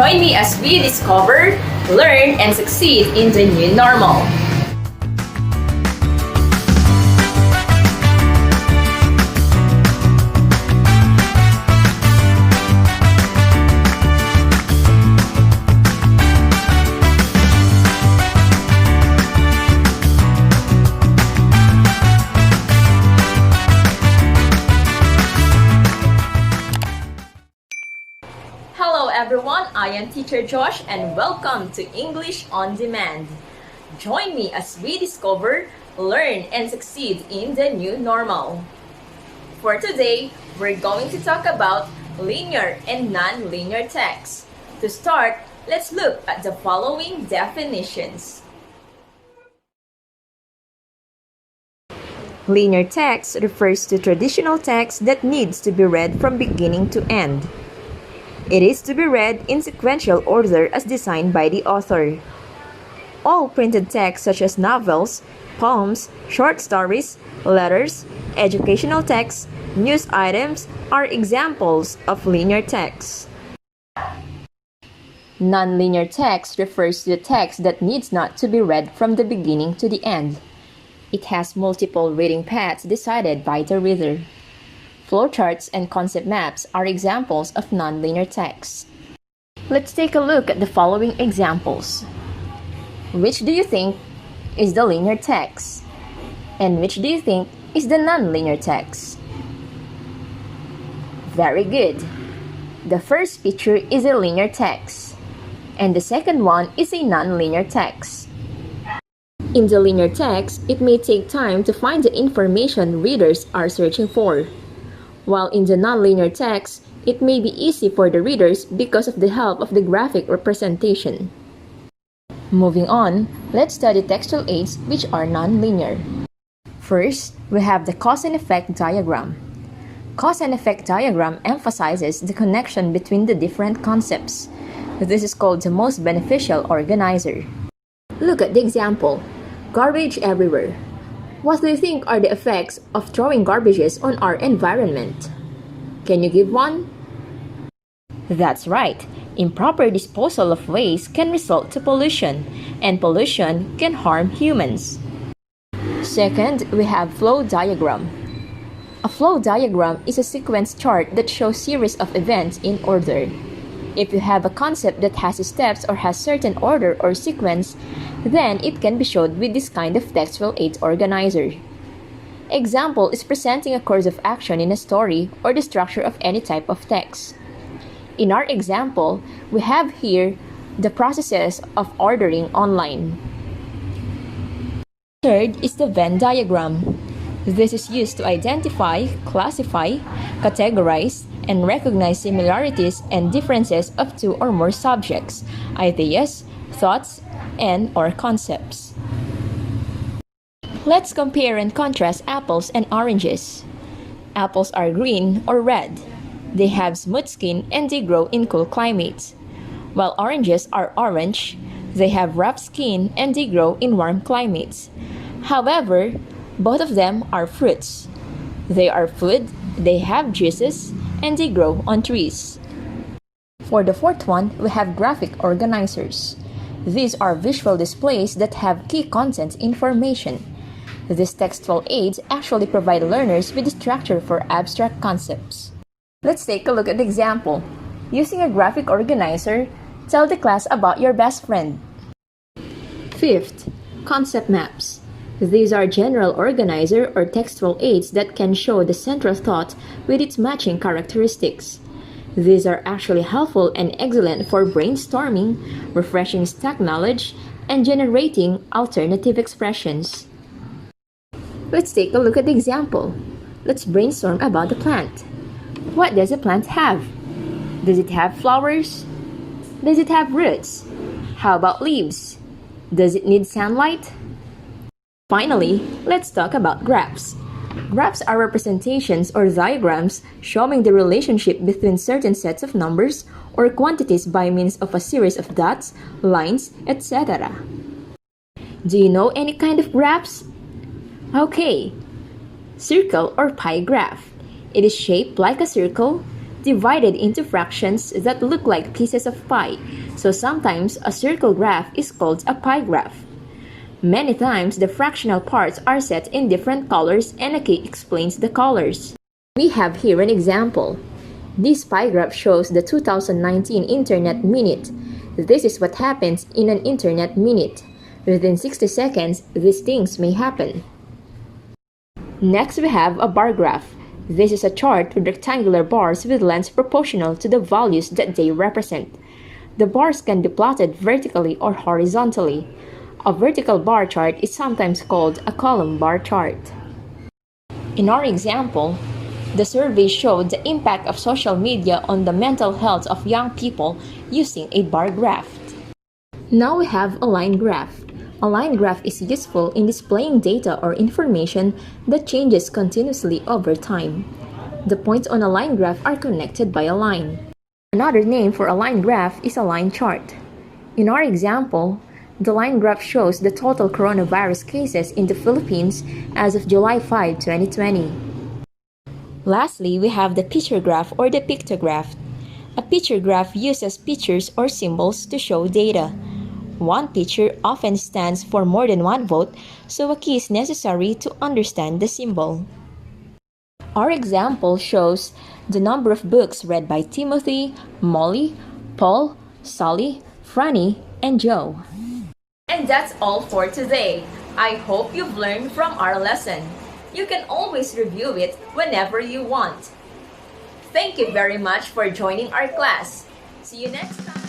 Join me as we discover, learn, and succeed in the new normal. Hello everyone, I am Teacher Josh and welcome to English on Demand. Join me as we discover, learn, and succeed in the new normal. For today, we're going to talk about linear and non-linear text. To start, let's look at the following definitions. Linear text refers to traditional text that needs to be read from beginning to end. It is to be read in sequential order as designed by the author. All printed text such as novels, poems, short stories, letters, educational texts, news items are examples of linear text. Non-linear text refers to the text that needs not to be read from the beginning to the end. It has multiple reading paths decided by the reader. Flowcharts and concept maps are examples of non-linear text. Let's take a look at the following examples. Which do you think is the linear text? And which do you think is the non-linear text? Very good. The first picture is a linear text, and the second one is a non-linear text. In the linear text, it may take time to find the information readers are searching for. While in the non-linear text, it may be easy for the readers because of the help of the graphic representation. Moving on, let's study textual aids which are non-linear. First, we have the cause and effect diagram. Cause and effect diagram emphasizes the connection between the different concepts. This is called the most beneficial organizer. Look at the example, garbage everywhere. What do you think are the effects of throwing garbages on our environment? Can you give one? That's right. Improper disposal of waste can result to pollution, and pollution can harm humans. Second, we have flow diagram. A flow diagram is a sequence chart that shows series of events in order. If you have a concept that has steps or has certain order or sequence, then it can be shown with this kind of textual aid organizer. Example is presenting a course of action in a story or the structure of any type of text. In our example, we have here the processes of ordering online. Third is the Venn diagram. This is used to identify, classify, categorize, and recognize similarities and differences of two or more subjects, ideas, thoughts, and/or concepts. Let's compare and contrast apples and oranges. Apples are green or red. They have smooth skin and they grow in cool climates. While oranges are orange, they have rough skin and they grow in warm climates. However, both of them are fruits. They are food, they have juices, and they grow on trees. For the fourth one, we have graphic organizers. These are visual displays that have key content information. These textual aids actually provide learners with structure for abstract concepts. Let's take a look at the example. Using a graphic organizer, tell the class about your best friend. Fifth, concept maps. These are general organizer or textual aids that can show the central thought with its matching characteristics. These are actually helpful and excellent for brainstorming, refreshing stack knowledge, and generating alternative expressions. Let's take a look at the example. Let's brainstorm about the plant. What does a plant have? Does it have flowers? Does it have roots? How about leaves? Does it need sunlight? Finally, let's talk about graphs. Graphs are representations or diagrams showing the relationship between certain sets of numbers or quantities by means of a series of dots, lines, etc. Do you know any kind of graphs? Okay, circle or pie graph. It is shaped like a circle divided into fractions that look like pieces of pie, so sometimes a circle graph is called a pie graph. Many times, the fractional parts are set in different colors and a key explains the colors. We have here an example. This pie graph shows the 2019 Internet Minute. This is what happens in an Internet Minute. Within 60 seconds, these things may happen. Next, we have a bar graph. This is a chart with rectangular bars with lengths proportional to the values that they represent. The bars can be plotted vertically or horizontally. A vertical bar chart is sometimes called a column bar chart. In our example, the survey showed the impact of social media on the mental health of young people using a bar graph. Now we have a line graph. A line graph is useful in displaying data or information that changes continuously over time. The points on a line graph are connected by a line. Another name for a line graph is a line chart. In our example, the line graph shows the total coronavirus cases in the Philippines as of July 5, 2020. Lastly, we have the picture graph or the pictograph. A picture graph uses pictures or symbols to show data. One picture often stands for more than one vote, so a key is necessary to understand the symbol. Our example shows the number of books read by Timothy, Molly, Paul, Sally, Franny, and Joe. And that's all for today. I hope you've learned from our lesson. You can always review it whenever you want. Thank you very much for joining our class. See you next time.